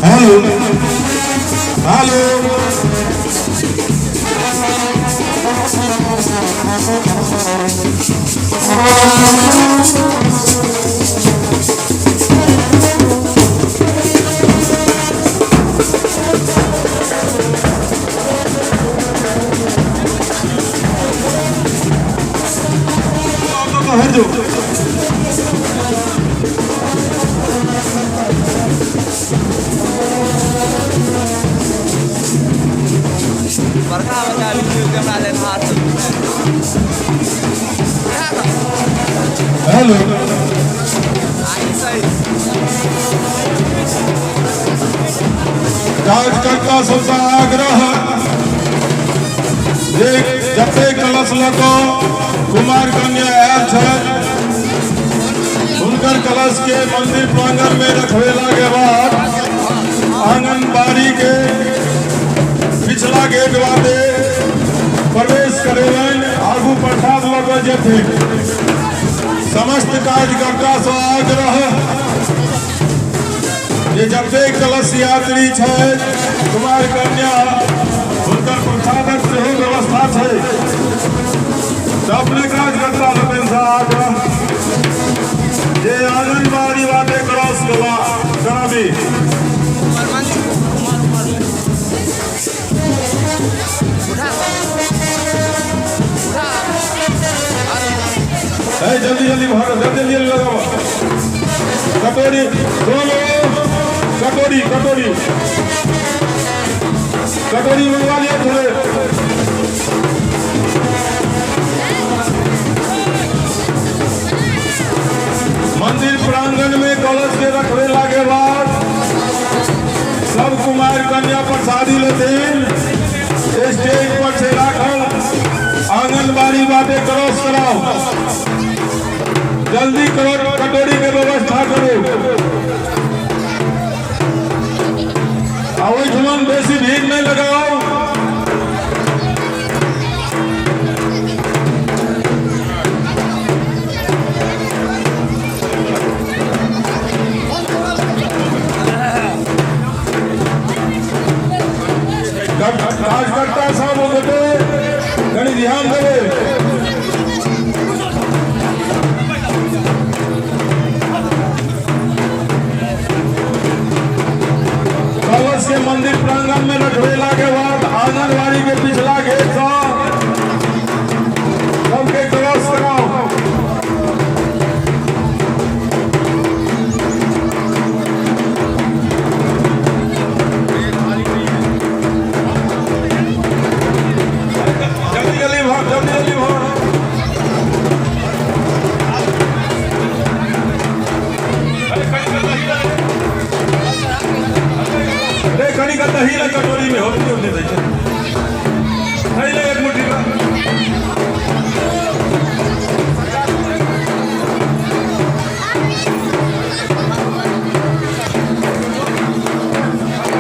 hello hello hello कार्यकर्ता सबसे आग्रह जते कलश लको कुमार कन्या आयल छल हुनकर कलश के मंदिर प्रांगण में रखवेला के बाद आंगनबाड़ी के पिछला गेट वाले प्रवेश करेलन आगू प्रसाद लगे जेते समस्त कार्यकर्ता से आग्रह जे जते कलश यात्री है कुमार कन्या हुनकर प्रसादक सेहो व्यवस्था है अपने कार्यकर्ता लोगन से आग्रह जे आंगनबाड़ी वाले क्रॉस कराबी जल्दी जल्दी भरो जल्दी जल्दी लगाओ कटोरी बोलो कटोरी कटोरी कटोरी मंगवा लिया थोड़े मंदिर प्रांगण में कलश के रखवेला के बाद सब कुमार कन्या प्रसादी लेते स्टेज पर से राखल आंगनबाड़ी बातें क्रॉस कराओ जल्दी करो कटोरी के व्यवस्था करो ओहिठुमन बेसी भीड़ नहीं लगाओ कार्यकर्ता सब बेटे कहीं ध्यान देवे के मंदिर प्रांगण में रखवेला के बाद आंगनबाड़ी के पिछला गेट सबके क्रॉस कराओ जल्दी जल्दी भाग जल्दी जल्दी भाग कड़ी का दही ला कटोरी में होती होते दही एक मुट्ठी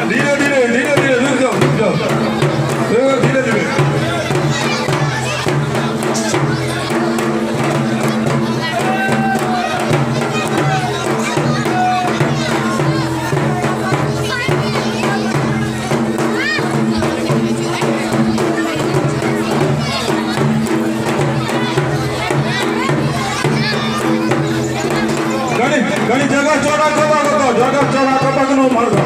धीरे धीरे धीरे धीरे रुक जाओ धीरे धीरे घणी जगह चौड़ा कपकनो मार दो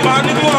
पानी को